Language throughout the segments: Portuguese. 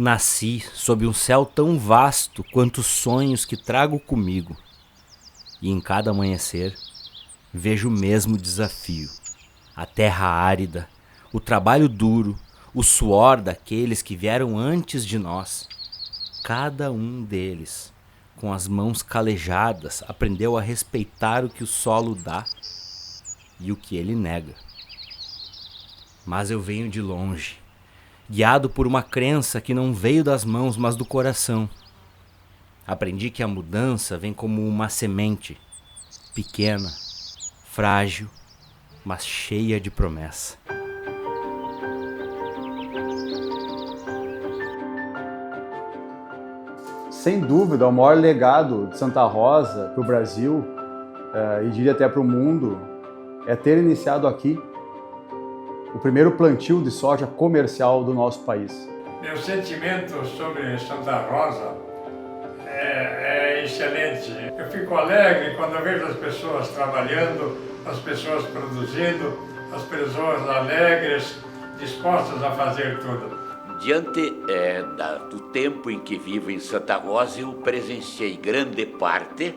Nasci sob um céu tão vasto quanto os sonhos que trago comigo. E em cada amanhecer vejo o mesmo desafio. A terra árida, o trabalho duro, o suor daqueles que vieram antes de nós. Cada um deles, com as mãos calejadas, aprendeu a respeitar o que o solo dá e o que ele nega. Mas eu venho de longe, guiado por uma crença que não veio das mãos, mas do coração. Aprendi que a mudança vem como uma semente, pequena, frágil, mas cheia de promessa. Sem dúvida, o maior legado de Santa Rosa para o Brasil, e diria até para o mundo, é ter iniciado aqui o primeiro plantio de soja comercial do nosso país. Meu sentimento sobre Santa Rosa é excelente. Eu fico alegre quando eu vejo as pessoas trabalhando, as pessoas produzindo, as pessoas alegres, dispostas a fazer tudo. Diante do tempo em que vivo em Santa Rosa, eu presenciei grande parte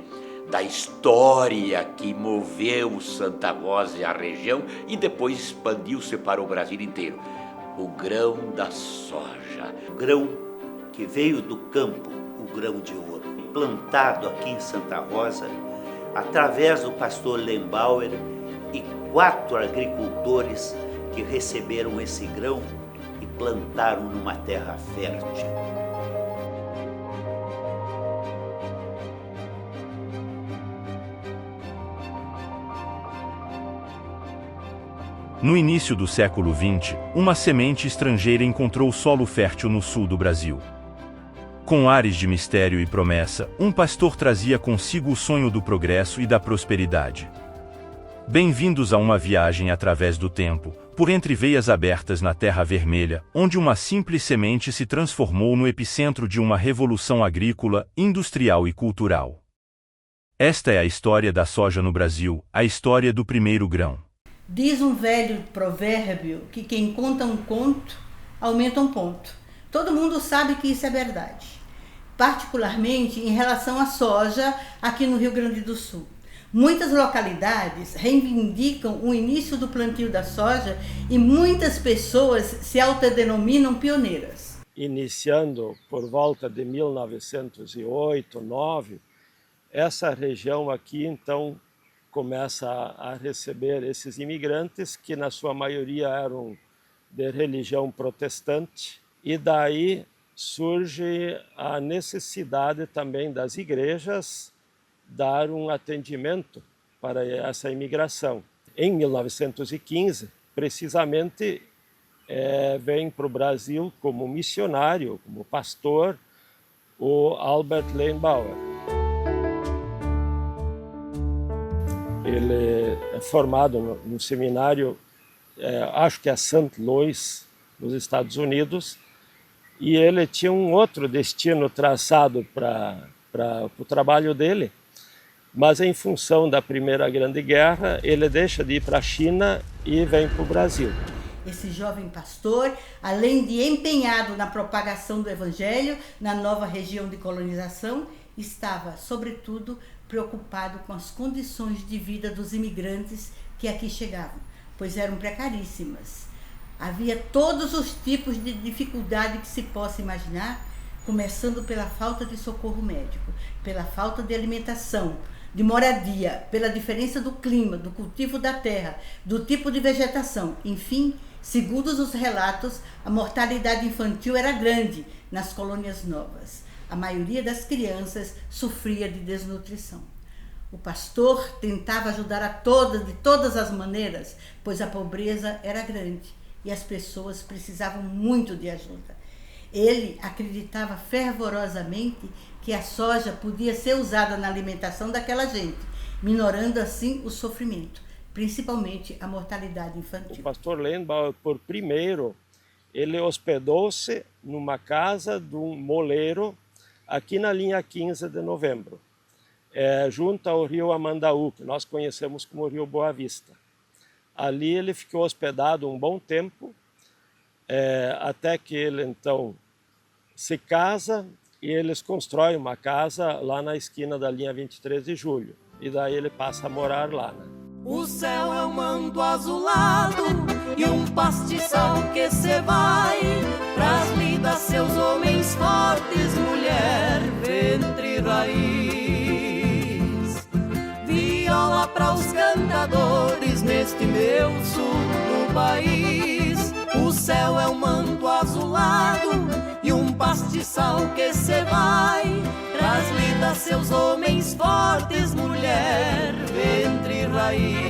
da história que moveu Santa Rosa e a região e depois expandiu-se para o Brasil inteiro. O grão da soja. O grão que veio do campo, o grão de ouro, plantado aqui em Santa Rosa, através do pastor Lembauer e 4 agricultores que receberam esse grão e plantaram numa terra fértil. No início do século XX, uma semente estrangeira encontrou solo fértil no sul do Brasil. Com ares de mistério e promessa, um pastor trazia consigo o sonho do progresso e da prosperidade. Bem-vindos a uma viagem através do tempo, por entre veias abertas na Terra Vermelha, onde uma simples semente se transformou no epicentro de uma revolução agrícola, industrial e cultural. Esta é a história da soja no Brasil, a história do primeiro grão. Diz um velho provérbio que quem conta um conto aumenta um ponto. Todo mundo sabe que isso é verdade, particularmente em relação à soja aqui no Rio Grande do Sul. Muitas localidades reivindicam o início do plantio da soja e muitas pessoas se autodenominam pioneiras. Iniciando por volta de 1908, 9, essa região aqui então começa a receber esses imigrantes que na sua maioria eram de religião protestante, e daí surge a necessidade também das igrejas dar um atendimento para essa imigração. Em 1915, precisamente, vem para o Brasil como missionário, como pastor, o Albert Leinbauer. Ele é formado no seminário, acho que é St. Louis, nos Estados Unidos, e ele tinha um outro destino traçado para o trabalho dele, mas em função da Primeira Grande Guerra, ele deixa de ir para a China e vem para o Brasil. Esse jovem pastor, além de empenhado na propagação do Evangelho na nova região de colonização, estava, sobretudo, preocupado com as condições de vida dos imigrantes que aqui chegavam, pois eram precaríssimas. Havia todos os tipos de dificuldade que se possa imaginar, começando pela falta de socorro médico, pela falta de alimentação, de moradia, pela diferença do clima, do cultivo da terra, do tipo de vegetação. Enfim, segundo os relatos, a mortalidade infantil era grande nas colônias novas. A maioria das crianças sofria de desnutrição. O pastor tentava ajudar a todas, de todas as maneiras, pois a pobreza era grande e as pessoas precisavam muito de ajuda. Ele acreditava fervorosamente que a soja podia ser usada na alimentação daquela gente, minorando assim o sofrimento, principalmente a mortalidade infantil. O pastor Leinbauer, por primeiro, ele hospedou-se numa casa de um moleiro aqui na linha 15 de novembro, junto ao rio Amandaú, que nós conhecemos como Rio Boa Vista. Ali ele ficou hospedado um bom tempo, até que ele então se casa e eles constroem uma casa lá na esquina da linha 23 de julho. E daí ele passa a morar lá, né? O céu é um manto azulado e um pastiçal que se vai pras lidas seus homens fortes, mulher, ventre e raiz. Viola para os cantadores neste meu sul do país. O céu é um manto azulado e um pastiçal que se vai pras lidas seus homens fortes, mulher, ventre e raiz.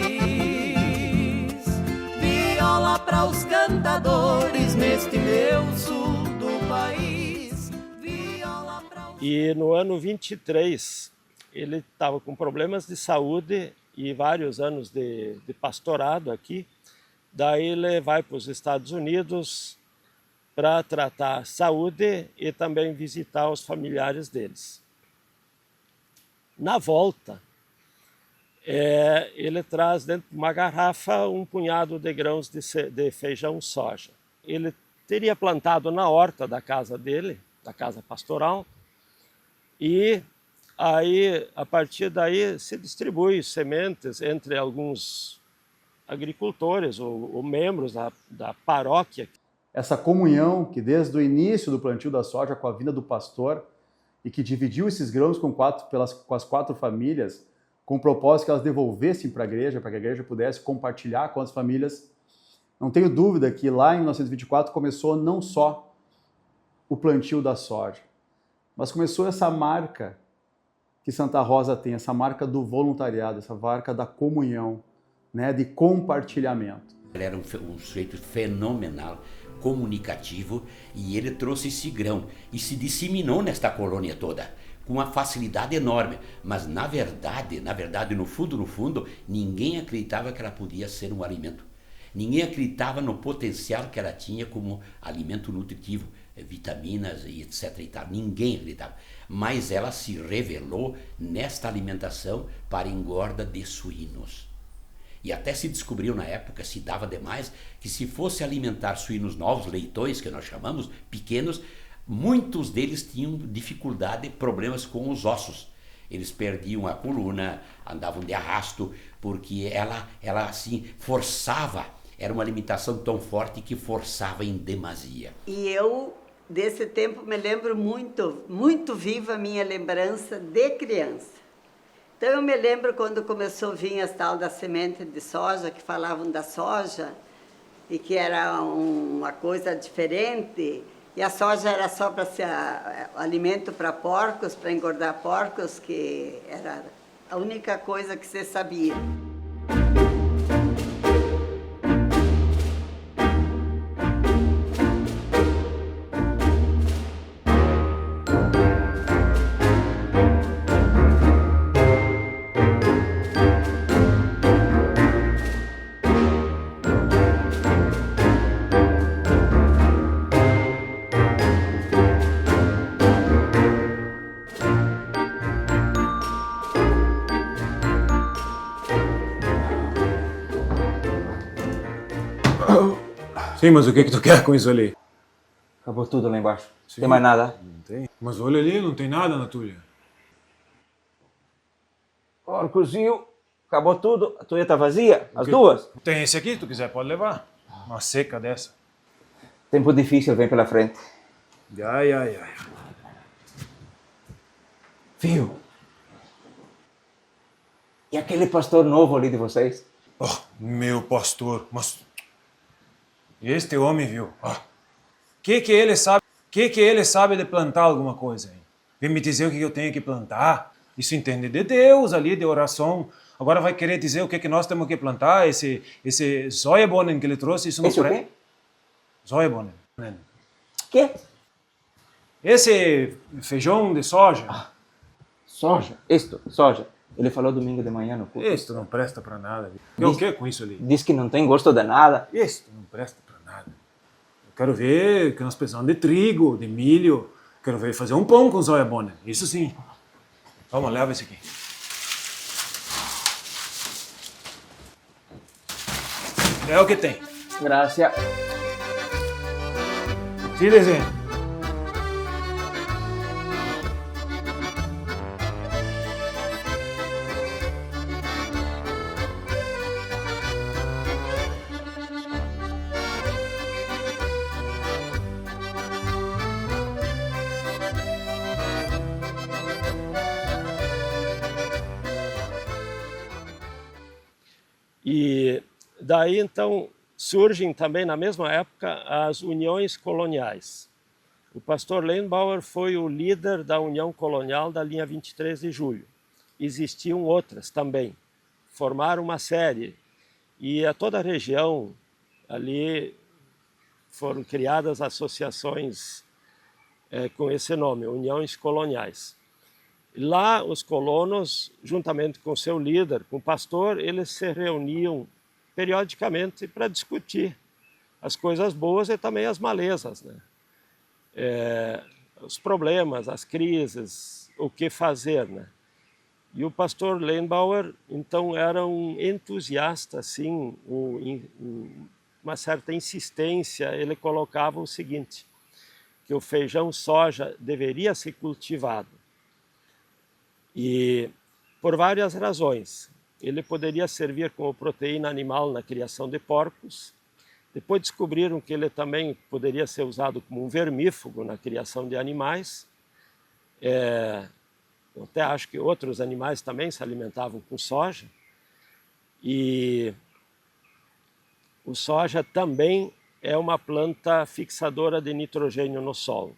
Viola para os cantadores neste meu sul do país. Viola pra os... E no ano 23, ele estava com problemas de saúde e vários anos de pastorado aqui. Daí ele vai para os Estados Unidos para tratar saúde e também visitar os familiares deles. Na volta, ele traz dentro de uma garrafa um punhado de grãos de feijão soja. Ele teria plantado na horta da casa dele, da casa pastoral, e aí, a partir daí se distribui sementes entre alguns agricultores ou membros da paróquia. Essa comunhão que desde o início do plantio da soja com a vinda do pastor e que dividiu esses grãos com as 4 famílias, com o propósito que elas devolvessem para a igreja, para que a igreja pudesse compartilhar com as famílias. Não tenho dúvida que lá em 1924 começou não só o plantio da soja, mas começou essa marca que Santa Rosa tem, essa marca do voluntariado, essa marca da comunhão, né, de compartilhamento. Ele era um sujeito fenomenal, comunicativo, e ele trouxe esse grão e se disseminou nesta colônia toda com uma facilidade enorme, mas na verdade, no fundo, ninguém acreditava que ela podia ser um alimento. Ninguém acreditava no potencial que ela tinha como alimento nutritivo, vitaminas e etc. e tal. Ninguém acreditava. Mas ela se revelou nesta alimentação para engorda de suínos. E até se descobriu na época, se dava demais, que se fosse alimentar suínos novos, leitões, que nós chamamos, pequenos, muitos deles tinham dificuldade, problemas com os ossos. Eles perdiam a coluna, andavam de arrasto, porque ela assim forçava, era uma alimentação tão forte que forçava em demasia. E eu, desse tempo, me lembro muito viva a minha lembrança de criança. Então eu me lembro quando começou a vir as tal da semente de soja, que falavam da soja, e que era uma coisa diferente, e a soja era só para ser alimento para porcos, para engordar porcos, que era a única coisa que se sabia. Sim, mas o que tu quer com isso ali? Acabou tudo lá embaixo. Sim. Tem mais nada? Não tem. Mas olha ali, não tem nada na tulha. Ora, cozinho. Acabou tudo. A tulha tá vazia? As duas? Tem esse aqui, se tu quiser pode levar. Uma seca dessa. Tempo difícil vem pela frente. Ai. Viu? E aquele pastor novo ali de vocês? Oh, meu pastor, mas... Este homem, viu? Que ele sabe? Que ele sabe de plantar alguma coisa, hein? Vem me dizer o que eu tenho que plantar. Isso entende de Deus ali, de oração. Agora vai querer dizer o que nós temos que plantar? Esse Sojabohnen que ele trouxe, isso não presta. Esse o quê? Sojabohnen. Que? Esse feijão de soja. Soja? Soja. Ele falou domingo de manhã no culto. Isto não presta para nada. Viu? O que com isso ali? Diz que não tem gosto de nada. Isto não presta para nada. Eu quero ver que nós precisamos de trigo, de milho. Quero ver fazer um pão com Sojabohnen. Isso sim. Toma, leva esse aqui. É o que tem. Graças. Sim, desenho. E daí, então, surgem também, na mesma época, as uniões coloniais. O pastor Lembauer foi o líder da União Colonial da linha 23 de Julho. Existiam outras também. Formaram uma série. E a toda a região, ali, foram criadas associações com esse nome, Uniões Coloniais. Lá, os colonos, juntamente com seu líder, com o pastor, eles se reuniam periodicamente para discutir as coisas boas e também as malezas, né? Os problemas, as crises, o que fazer, né? E o pastor Lembauer, então, era um entusiasta, assim, uma certa insistência. Ele colocava o seguinte, que o feijão soja deveria ser cultivado. E por várias razões. Ele poderia servir como proteína animal na criação de porcos. Depois descobriram que ele também poderia ser usado como um vermífugo na criação de animais. Eu até acho que outros animais também se alimentavam com soja. E o soja também é uma planta fixadora de nitrogênio no solo.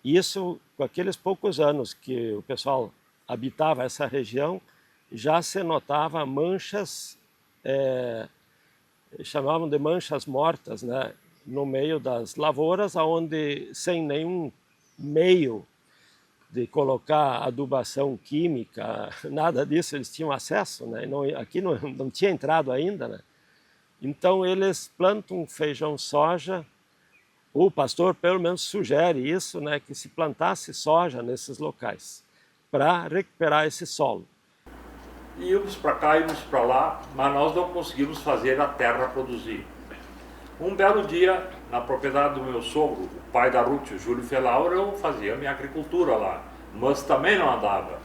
Isso, com aqueles poucos anos que o pessoal habitava essa região, já se notava manchas, chamavam de manchas mortas, né, no meio das lavouras, onde sem nenhum meio de colocar adubação química, nada disso, eles tinham acesso, né, aqui não tinha entrado ainda, né. Então eles plantam feijão soja. O pastor pelo menos sugere isso, né, que se plantasse soja nesses locais para recuperar esse solo. Íamos para cá, íamos para lá, mas nós não conseguimos fazer a terra produzir. Um belo dia, na propriedade do meu sogro, o pai da Ruth, o Júlio Felauer, eu fazia minha agricultura lá, mas também não andava.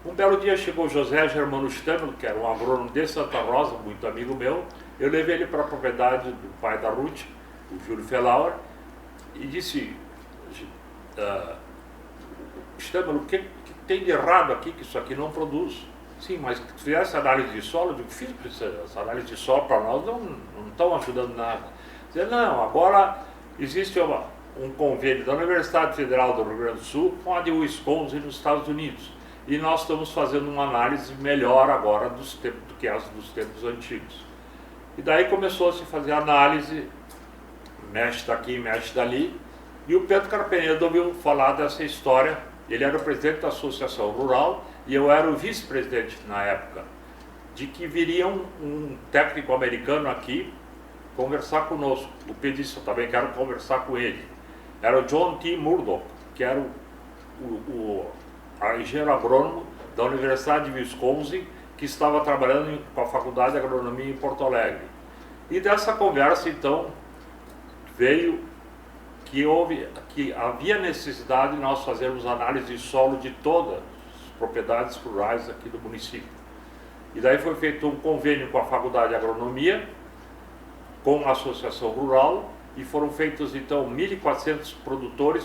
Um belo dia chegou José Germano Stâmelo, que era um agrônomo de Santa Rosa, muito amigo meu. Eu levei ele para a propriedade do pai da Ruth, o Júlio Felauer, e disse, Stâmelo, o que tem de errado aqui, que isso aqui não produz? Sim, mas se fizesse análise de solo, eu digo, fiz essa análise de solo para nós, não estão ajudando nada. Dizer, não, agora existe um convênio da Universidade Federal do Rio Grande do Sul com a de Wisconsin nos Estados Unidos. E nós estamos fazendo uma análise melhor agora do que as dos tempos antigos. E daí começou a se fazer análise, mexe daqui, mexe dali, e o Pedro Carpenedo ouviu falar dessa história. Ele era o presidente da Associação Rural e eu era o vice-presidente na época, de que viria um técnico americano aqui conversar conosco. O Pedro disse, eu também quero conversar com ele. Era o John T. Murdoch, que era o engenheiro agrônomo da Universidade de Wisconsin, que estava trabalhando com a Faculdade de Agronomia em Porto Alegre. E dessa conversa, então, veio que havia necessidade de nós fazermos análise de solo de todas as propriedades rurais aqui do município. E daí foi feito um convênio com a Faculdade de Agronomia, com a Associação Rural, e foram feitos, então, 1.400 produtores,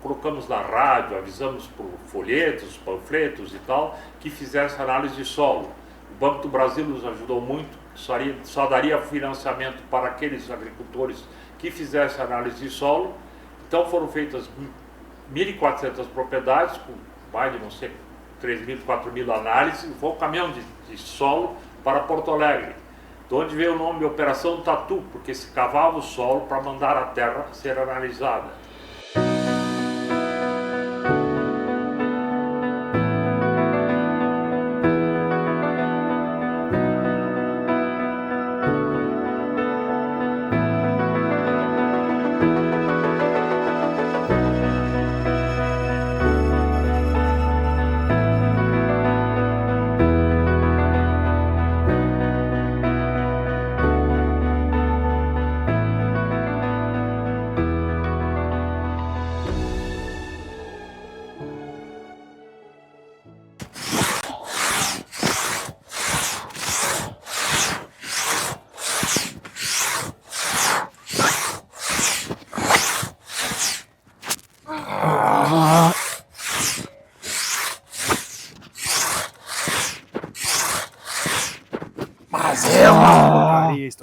colocamos na rádio, avisamos por folhetos, panfletos e tal, que fizesse análise de solo. O Banco do Brasil nos ajudou muito, só daria financiamento para aqueles agricultores que fizessem análise de solo. Então foram feitas 1.400 propriedades, com mais de, não sei, 3.000, 4.000 análises. Foi um caminhão de solo para Porto Alegre, de onde veio o nome de Operação Tatu, porque se cavava o solo para mandar a terra ser analisada.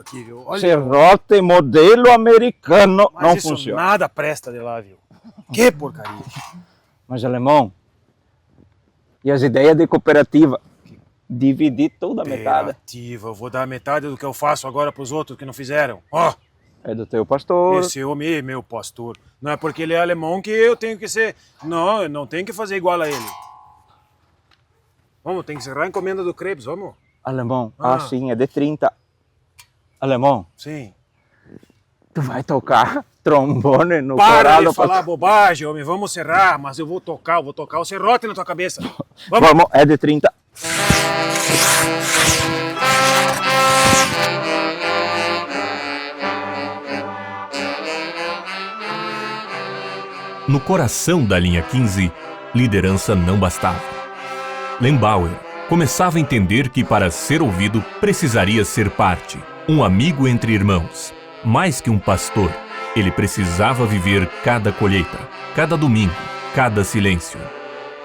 aqui, viu? Olha, serrote modelo americano mas não isso funciona. nada presta de lá, viu? Que porcaria. Mas, alemão, e as ideias de cooperativa? Dividir toda a metade. Cooperativa, eu vou dar metade do que eu faço agora pros outros que não fizeram. Ó, É do teu pastor. esse homem é meu pastor. Não é porque ele é alemão que eu tenho que ser... Não, eu não tenho que fazer igual a ele. Vamos, tem que encerrar a encomenda do Krebs, vamos? Alemão, Ah. sim, é de 30. Alemão, Sim. tu vai tocar trombone no Para coral de do falar pastor. bobagem, homem. Vamos serrar, mas eu vou tocar o serrote na tua cabeça. Vamos, é de 30. No coração da linha 15, liderança não bastava. Lembauer começava a entender que para ser ouvido precisaria ser parte, um amigo entre irmãos. Mais que um pastor, ele precisava viver cada colheita, cada domingo, cada silêncio.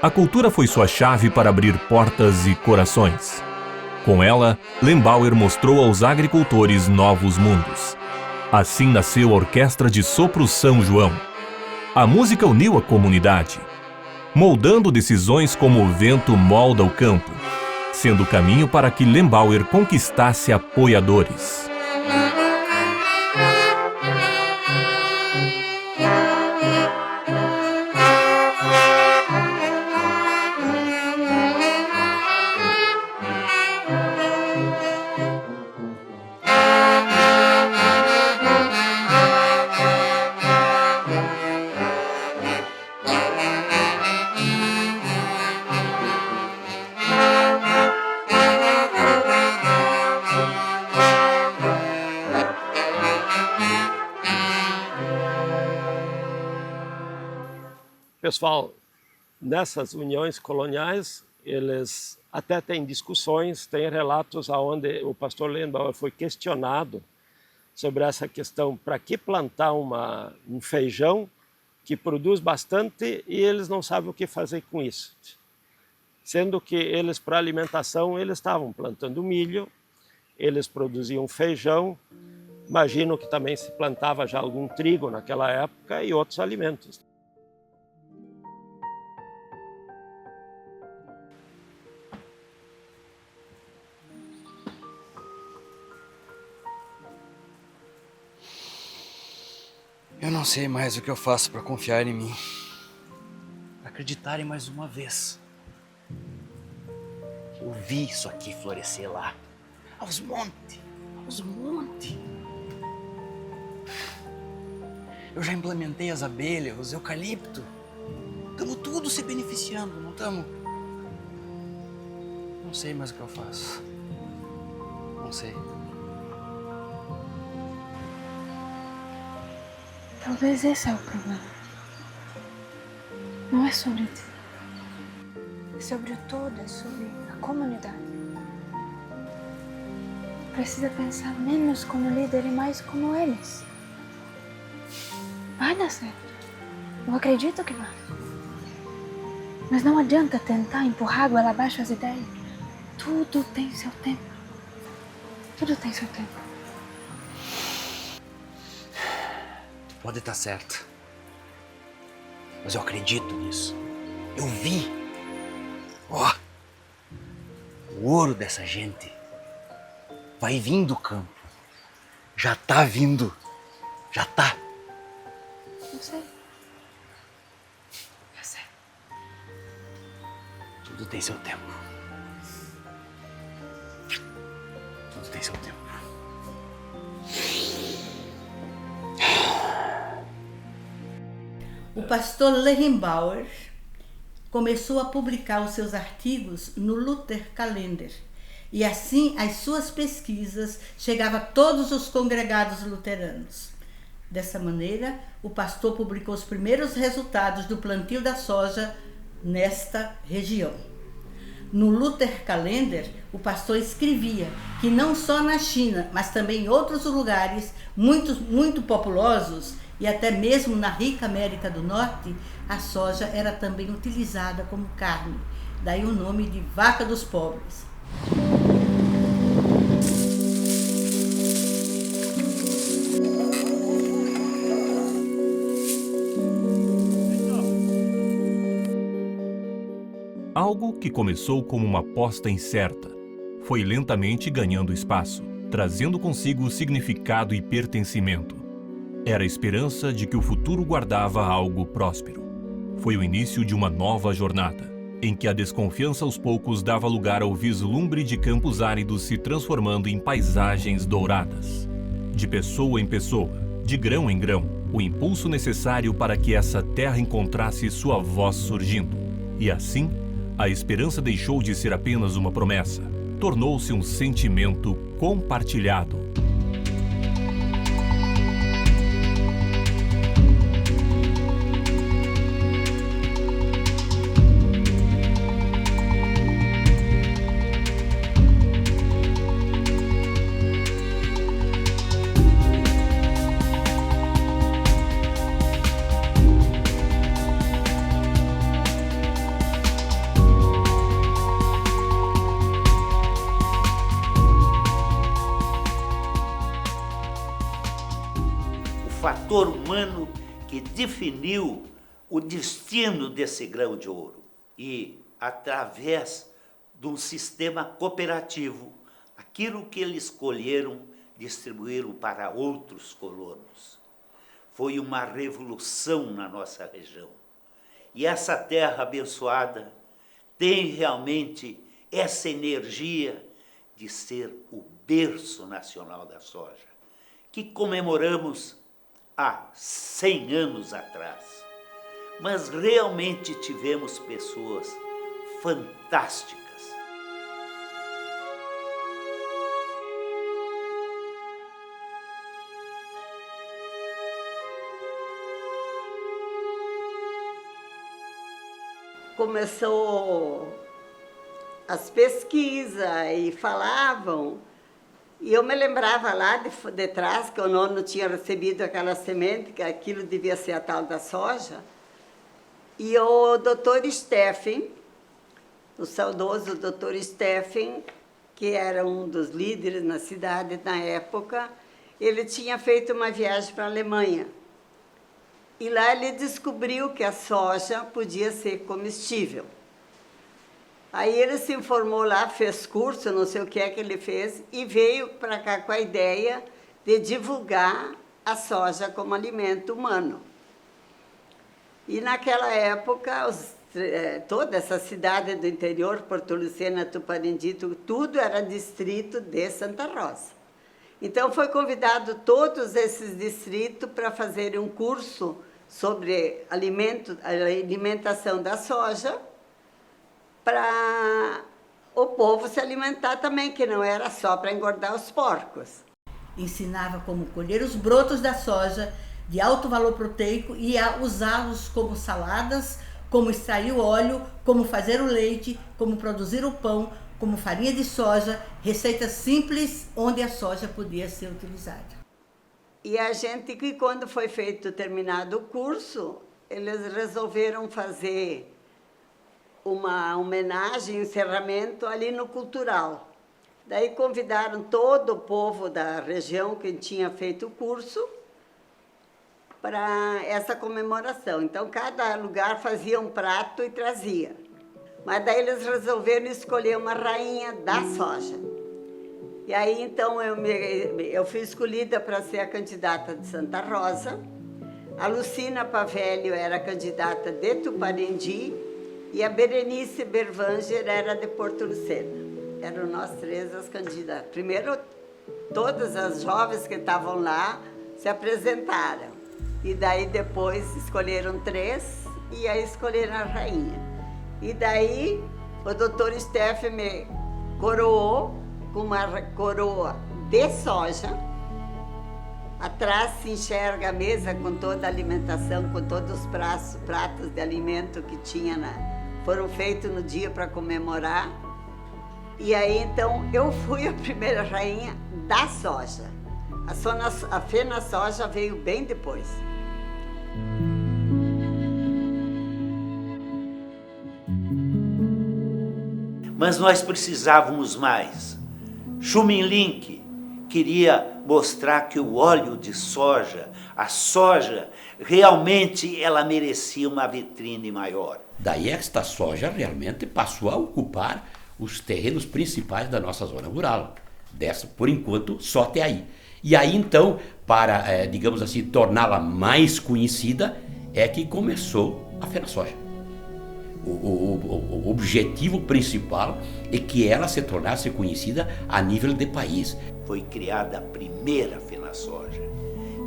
A cultura foi sua chave para abrir portas e corações. Com ela, Lembauer mostrou aos agricultores novos mundos. Assim nasceu a Orquestra de Sopro São João. A música uniu a comunidade, moldando decisões como o vento molda o campo, sendo o caminho para que Lembauer conquistasse apoiadores. Pessoal, nessas uniões coloniais, eles até têm discussões, têm relatos onde o pastor Lembauer foi questionado sobre essa questão, para que plantar um feijão que produz bastante e eles não sabem o que fazer com isso. Sendo que eles, para alimentação, eles estavam plantando milho, eles produziam feijão, imagino que também se plantava já algum trigo naquela época e outros alimentos. Eu não sei mais o que eu faço para confiar em mim. Pra acreditarem mais uma vez. Eu vi isso aqui florescer lá. Aos montes. Aos montes. Eu já implementei as abelhas, os eucalipto. Estamos tudo se beneficiando, não estamos? Não sei mais o que eu faço. Não sei. Talvez esse é o problema. Não é sobre ti. É sobre o todo, é sobre a comunidade. Precisa pensar menos como líder e mais como eles. Vai dar certo. Eu acredito que vai. Mas não adianta tentar empurrar goela abaixo as ideias. Tudo tem seu tempo. Tudo tem seu tempo. Pode estar certo. Mas eu acredito nisso. Eu vi. Ó. O ouro dessa gente vai vir do campo. Já tá vindo. Já tá. Eu sei. Eu sei. Tudo tem seu tempo. Tudo tem seu tempo. O pastor Lembauer começou a publicar os seus artigos no Luther Kalender, e assim as suas pesquisas chegavam a todos os congregados luteranos. Dessa maneira, o pastor publicou os primeiros resultados do plantio da soja nesta região. No Luther Kalender, o pastor escrevia que não só na China, mas também em outros lugares muito populosos, e até mesmo na rica América do Norte, a soja era também utilizada como carne. Daí o nome de vaca dos pobres. Algo que começou como uma aposta incerta foi lentamente ganhando espaço, trazendo consigo significado e pertencimento. Era a esperança de que o futuro guardava algo próspero. Foi o início de uma nova jornada, em que a desconfiança aos poucos dava lugar ao vislumbre de campos áridos se transformando em paisagens douradas. De pessoa em pessoa, de grão em grão, o impulso necessário para que essa terra encontrasse sua voz surgindo. E assim, a esperança deixou de ser apenas uma promessa, tornou-se um sentimento compartilhado. Fator humano que definiu o destino desse grão de ouro. E, através de um sistema cooperativo, aquilo que eles escolheram, distribuíram para outros colonos. Foi uma revolução na nossa região. E essa terra abençoada tem realmente essa energia de ser o berço nacional da soja, que comemoramos há 100 anos atrás. Mas realmente tivemos pessoas fantásticas. Começou as pesquisas e falavam. E eu me lembrava lá de trás que o nono tinha recebido aquela semente, que aquilo devia ser a tal da soja. E o doutor Steffen, o saudoso doutor Steffen, que era um dos líderes na cidade na época, ele tinha feito uma viagem para a Alemanha. E lá ele descobriu que a soja podia ser comestível. Aí ele se informou lá, fez curso, não sei o que é que ele fez, e veio para cá com a ideia de divulgar a soja como alimento humano. E naquela época, toda essa cidade do interior, Porto Lucena, Tuparendi, tudo era distrito de Santa Rosa. Então foi convidado todos esses distritos para fazerem um curso sobre a alimentação da soja, para o povo se alimentar também, que não era só para engordar os porcos. Ensinava como colher os brotos da soja de alto valor proteico e a usá-los como saladas, como extrair o óleo, como fazer o leite, como produzir o pão, como farinha de soja, receitas simples onde a soja podia ser utilizada. E a gente que quando foi feito, terminado o curso, eles resolveram fazer uma homenagem, um encerramento ali no Cultural. Daí convidaram todo o povo da região que tinha feito o curso para essa comemoração. Então, cada lugar fazia um prato e trazia. Mas daí eles resolveram escolher uma rainha da soja. E aí, então, eu fui escolhida para ser a candidata de Santa Rosa. A Lucina Pavelho era a candidata de Tuparendi. E a Berenice Bervanger era de Porto Lucena. Eram nós três as candidatas. Primeiro, todas as jovens que estavam lá se apresentaram. E daí depois escolheram 3 e aí escolheram a rainha. E daí o doutor Steffen me coroou com uma coroa de soja. Atrás se enxerga a mesa com toda a alimentação, com todos os pratos de alimento que tinha foram feitos no dia para comemorar. E aí, então, eu fui a primeira rainha da soja. A Fê na soja veio bem depois. Mas nós precisávamos mais. Xuminlink queria mostrar que o óleo de soja, a soja, realmente ela merecia uma vitrine maior. Daí esta soja realmente passou a ocupar os terrenos principais da nossa zona rural. Dessa, por enquanto, só até aí. E aí então, para, digamos assim, torná-la mais conhecida, é que começou a FenaSoja. O objetivo principal é que ela se tornasse conhecida a nível de país. Foi criada a primeira FenaSoja.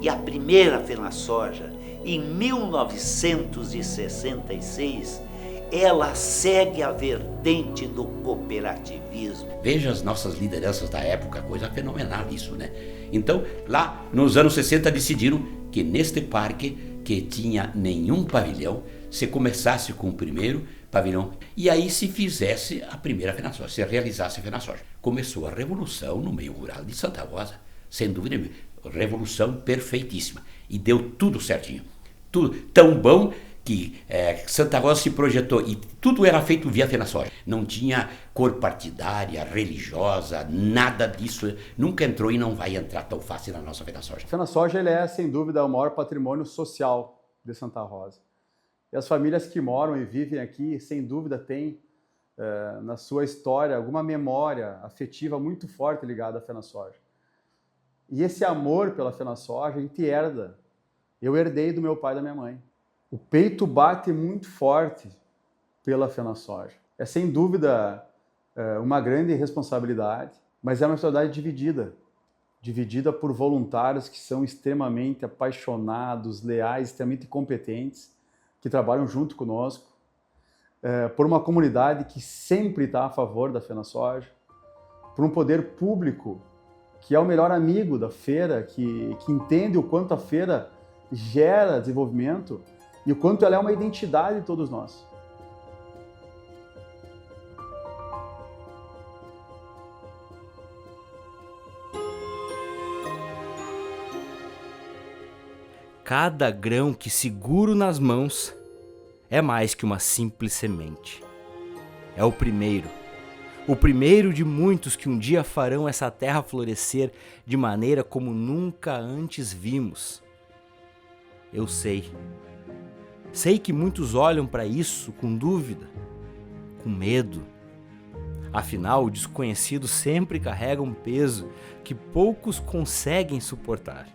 E a primeira FenaSoja, em 1966, ela segue a vertente do cooperativismo. Veja as nossas lideranças da época, coisa fenomenal isso, né? Então, lá nos anos 60 decidiram que neste parque, que tinha nenhum pavilhão, se começasse com o primeiro pavilhão e aí se fizesse a primeira FenaSoja, se realizasse a FenaSoja. Começou a revolução no meio rural de Santa Rosa, sem dúvida nenhuma, revolução perfeitíssima. E deu tudo certinho, tudo tão bom que Santa Rosa se projetou e tudo era feito via FenaSoja. Não tinha cor partidária, religiosa, nada disso. Nunca entrou e não vai entrar tão fácil na nossa FenaSoja. A FenaSoja ele é, sem dúvida, o maior patrimônio social de Santa Rosa. E as famílias que moram e vivem aqui, sem dúvida, têm na sua história alguma memória afetiva muito forte ligada à FenaSoja. E esse amor pela FenaSoja a gente herda. Eu herdei do meu pai e da minha mãe. O peito bate muito forte pela FenaSoja. É sem dúvida uma grande responsabilidade, mas é uma responsabilidade dividida por voluntários que são extremamente apaixonados, leais, extremamente competentes, que trabalham junto conosco, por uma comunidade que sempre está a favor da FenaSoja, por um poder público que é o melhor amigo da feira, que entende o quanto a feira gera desenvolvimento e o quanto ela é uma identidade de todos nós. Cada grão que seguro nas mãos é mais que uma simples semente. É o primeiro de muitos que um dia farão essa terra florescer de maneira como nunca antes vimos. Eu sei que muitos olham para isso com dúvida, com medo. Afinal, o desconhecido sempre carrega um peso que poucos conseguem suportar.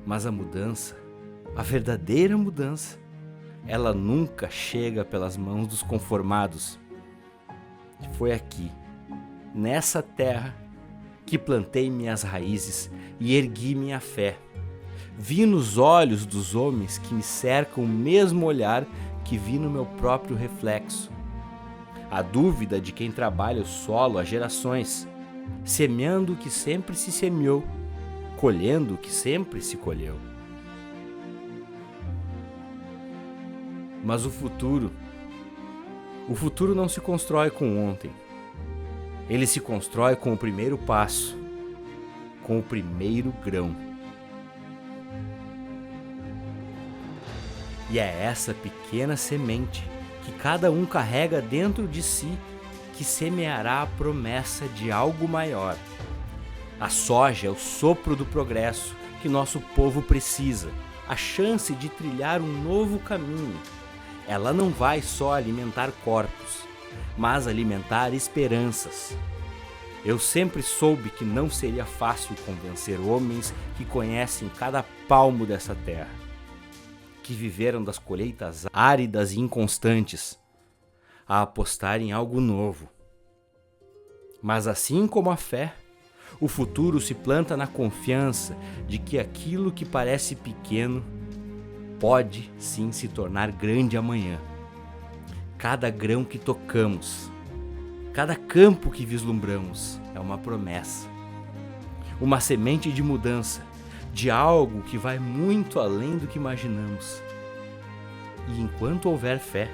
Mas a mudança, a verdadeira mudança, ela nunca chega pelas mãos dos conformados. Foi aqui, nessa terra, que plantei minhas raízes e ergui minha fé. Vi nos olhos dos homens que me cercam o mesmo olhar que vi no meu próprio reflexo. A dúvida de quem trabalha o solo há gerações, semeando o que sempre se semeou, colhendo o que sempre se colheu. Mas o futuro não se constrói com ontem. Ele se constrói com o primeiro passo, com o primeiro grão. E é essa pequena semente que cada um carrega dentro de si que semeará a promessa de algo maior. A soja é o sopro do progresso que nosso povo precisa, a chance de trilhar um novo caminho. Ela não vai só alimentar corpos, mas alimentar esperanças. Eu sempre soube que não seria fácil convencer homens que conhecem cada palmo dessa terra, que viveram das colheitas áridas e inconstantes, a apostar em algo novo. Mas assim como a fé, o futuro se planta na confiança de que aquilo que parece pequeno pode sim se tornar grande amanhã. Cada grão que tocamos, cada campo que vislumbramos é uma promessa, uma semente de mudança, de algo que vai muito além do que imaginamos. E enquanto houver fé,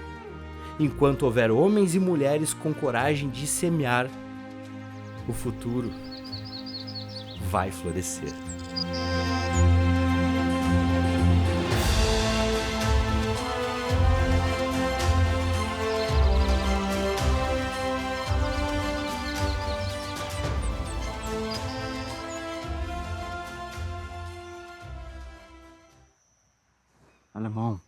enquanto houver homens e mulheres com coragem de semear, o futuro vai florescer. Alemão,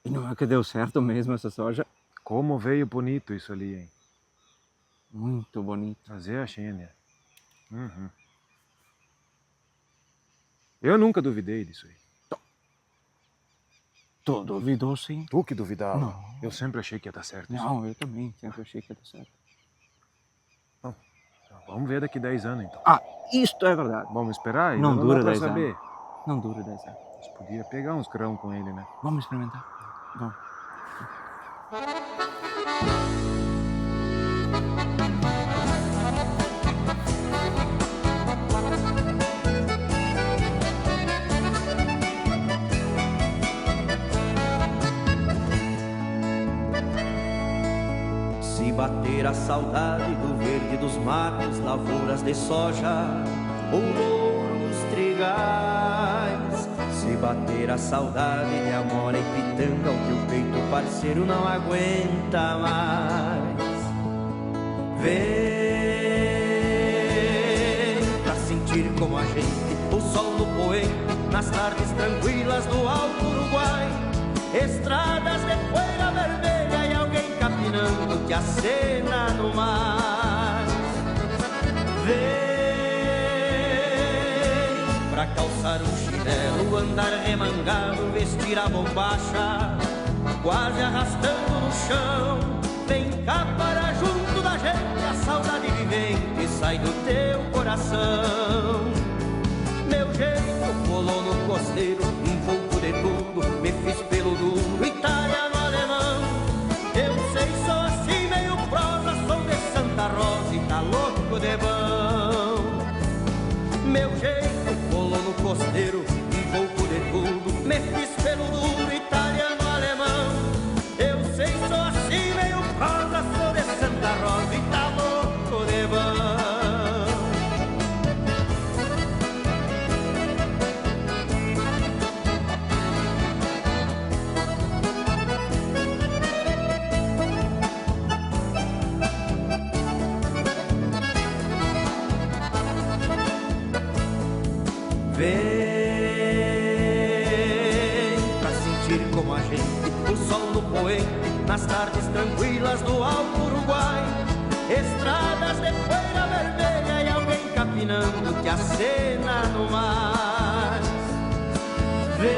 E não é que deu certo mesmo essa soja? Como veio bonito isso ali, hein? Muito bonito. Mas é a Xênia. Uhum. Eu nunca duvidei disso aí. Tu duvidou, sim. Tu que duvidava? Não. Eu sempre achei que ia dar certo. Não, eu também sempre achei que ia dar certo. Não. Vamos ver daqui 10 anos, então. Ah, isto é verdade. Vamos esperar? Não Ainda dura dá pra 10 saber. anos. Não dura 10 anos. Mas podia pegar uns grãos com ele, né? Vamos experimentar. Vamos. Se bater a saudade do verde dos matos, lavouras de soja ou louros trigais. Se bater a saudade de amora e pitanga, o teu peito parceiro não aguenta mais. Vem pra sentir como a gente, o sol no poente, nas tardes tranquilas do Alto Uruguai. Estradas de poeira vermelha e alguém capinando que acena no mar. Vem pra calçar um chinelo, andar remangado, vestir a bombacha, quase arrastando no chão. Vem cá para junto da gente, a saudade vivente sai do teu coração. Meu jeito colou no costeiro, um pouco de tudo, me fiz pelo duro, italiano, alemão. Eu sei, sou assim meio prosa, sou de Santa Rosa e tá louco de bom. Meu jeito colou no costeiro, um pouco de tudo, me fiz pelo duro, italiano, alemão. Eu sei, sou assim meio prosa, sou de Santa Rosa e tá louco de bom. Vem pra sentir como a gente, o sol no poente, nas tardes tranquilas do Alto Uruguai. Estradas de poeira vermelha e alguém capinando que acena no mar. Vem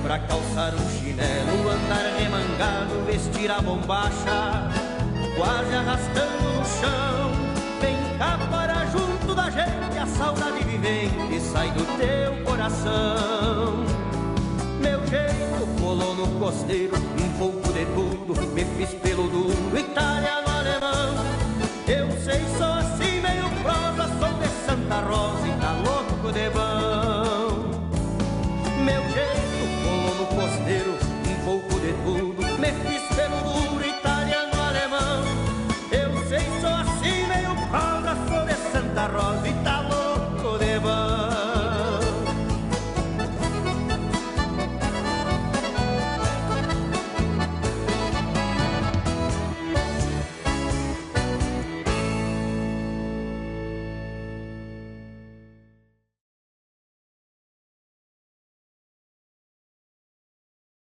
pra calçar um chinelo, andar remangado, vestir a bombacha, quase arrastando no chão. Vem cá para junto da gente, a saudade vivente sai do teu coração. Meu jeito colou no costeiro, um pouco de tudo, me fiz pelo duro, italiano, alemão. Eu sei, sou assim meio prosa, sou de Santa Rosa e tá louco de bom. Meu jeito colou no costeiro, um pouco de tudo, me fiz pelo